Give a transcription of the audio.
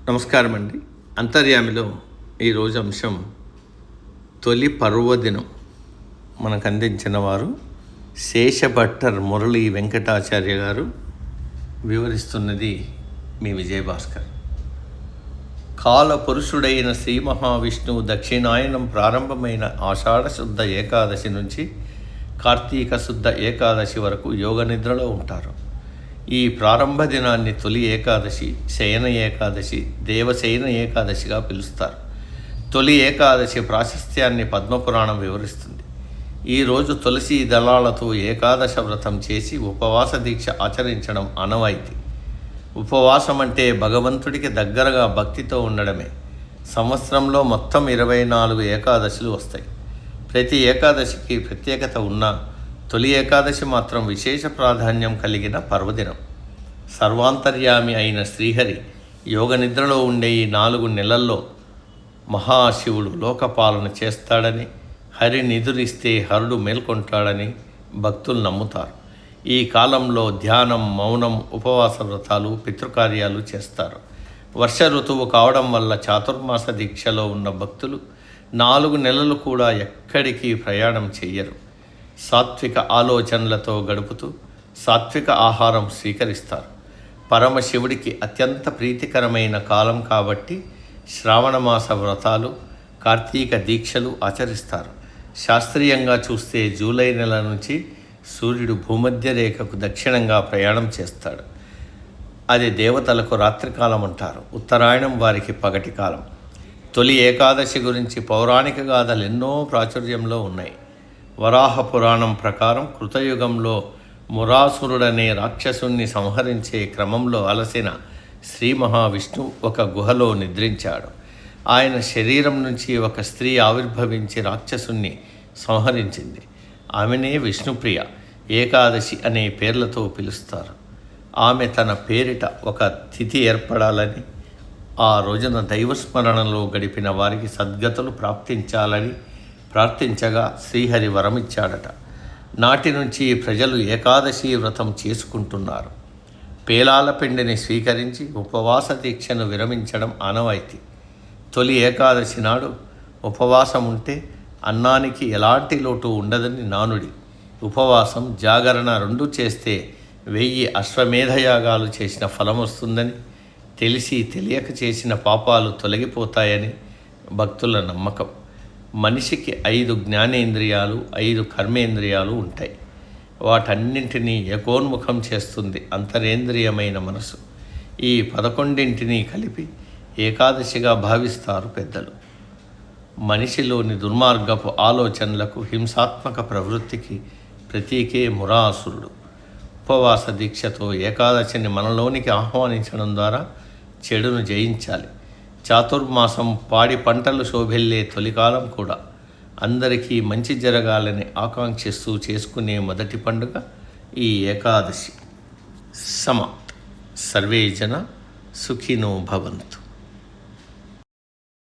నమస్కారం అండి. అంతర్యామిలో ఈరోజు అంశం తొలి పర్వదినం మనకు అందించిన వారు శేషభట్టర్ మురళీ వెంకటాచార్య గారు. వివరిస్తున్నది మీ విజయభాస్కర్. కాల పురుషుడైన శ్రీ మహావిష్ణువు దక్షిణాయనం ప్రారంభమైన ఆషాఢ శుద్ధ ఏకాదశి నుంచి కార్తీక శుద్ధ ఏకాదశి వరకు యోగ నిద్రలో ఉంటారు. ఈ ప్రారంభ దినాన్ని తొలి ఏకాదశి, శయన ఏకాదశి, దేవశయన ఏకాదశిగా పిలుస్తారు. తొలి ఏకాదశి ప్రాశస్త్యాన్ని పద్మపురాణం వివరిస్తుంది. ఈరోజు తులసి దళాలతో ఏకాదశ వ్రతం చేసి ఉపవాస దీక్ష ఆచరించడం ఆనవాయితీ. ఉపవాసం అంటే భగవంతుడికి దగ్గరగా భక్తితో ఉండడమే. సంవత్సరంలో మొత్తం 24 ఏకాదశులు వస్తాయి. ప్రతి ఏకాదశికి ప్రత్యేకత ఉన్నా తొలి ఏకాదశి మాత్రం విశేష ప్రాధాన్యం కలిగిన పర్వదినం. సర్వాంతర్యామి అయిన శ్రీహరి యోగ నిద్రలో ఉండే ఈ 4 నెలల్లో మహాశివుడు లోకపాలన చేస్తాడని, హరి నిదురిస్తే హరుడు మేల్కొంటాడని భక్తులు నమ్ముతారు. ఈ కాలంలో ధ్యానం, మౌనం, ఉపవాస వ్రతాలు, పితృకార్యాలు చేస్తారు. వర్ష ఋతువు కావడం వల్ల చాతుర్మాస దీక్షలో ఉన్న భక్తులు 4 నెలలు కూడా ఎక్కడికి ప్రయాణం చెయ్యరు. సాత్విక ఆలోచనలతో గడుపుతూ సాత్విక ఆహారం స్వీకరిస్తారు. పరమశివుడికి అత్యంత ప్రీతికరమైన కాలం కాబట్టి శ్రావణమాస వ్రతాలు, కార్తీక దీక్షలు ఆచరిస్తారు. శాస్త్రీయంగా చూస్తే జూలై నెల నుంచి సూర్యుడు భూమధ్య రేఖకు దక్షిణంగా ప్రయాణం చేస్తాడు. అది దేవతలకు రాత్రికాలం అంటారు. ఉత్తరాయణం వారికి పగటి కాలం. తొలి ఏకాదశి గురించి పౌరాణిక గాథలు ఎన్నో ప్రాచుర్యంలో ఉన్నాయి. వరాహ పురాణం ప్రకారం కృతయుగంలో మురాసురుడనే రాక్షసుణ్ణి సంహరించే క్రమంలో అలసిన శ్రీ మహావిష్ణువు ఒక గుహలో నిద్రించాడు. ఆయన శరీరం నుంచి ఒక స్త్రీ ఆవిర్భవించి రాక్షసుణ్ణి సంహరించింది. ఆమెనే విష్ణుప్రియ, ఏకాదశి అనే పేర్లతో పిలుస్తారు. ఆమె తన పేరిట ఒక తిథి ఏర్పడాలని, ఆ రోజున దైవస్మరణలో గడిపిన వారికి సద్గతులు ప్రాప్తించాలని ప్రార్థించగా శ్రీహరి వరమిచ్చాడట. నాటి నుంచి ప్రజలు ఏకాదశి వ్రతం చేసుకుంటున్నారు. పేలాల పిండిని స్వీకరించి ఉపవాస దీక్షను విరమించడం ఆనవాయితీ. తొలి ఏకాదశి నాడు ఉపవాసం ఉంటే అన్నానికి ఎలాంటి లోటు ఉండదని నానుడి. ఉపవాసం, జాగరణ 2 చేస్తే 1000 అశ్వమేధయాగాలు చేసిన ఫలం వస్తుందని, తెలిసి తెలియక చేసిన పాపాలు తొలగిపోతాయని భక్తుల నమ్మకం. మనిషికి 5 జ్ఞానేంద్రియాలు, 5 కర్మేంద్రియాలు ఉంటాయి. వాటన్నింటినీ ఏకోన్ముఖం చేస్తుంది అంతరేంద్రియమైన మనసు. ఈ 11ంటిని కలిపి ఏకాదశిగా భావిస్తారు పెద్దలు. మనిషిలోని దుర్మార్గపు ఆలోచనలకు, హింసాత్మక ప్రవృత్తికి ప్రతీకే మురాసురుడు. ఉపవాస దీక్షతో ఏకాదశిని మనలోనికి ఆహ్వానించడం ద్వారా చెడును జయించాలి. చాతుర్మాసం పాడి పంటలు శోభిల్లే తొలికాలం కూడా. అందరికీ మంచి జరగాలని ఆకాంక్షిస్తూ చేసుకునే మొదటి పండుగ ఈ ఏకాదశి. సర్వే జన సుఖినో భవంతు.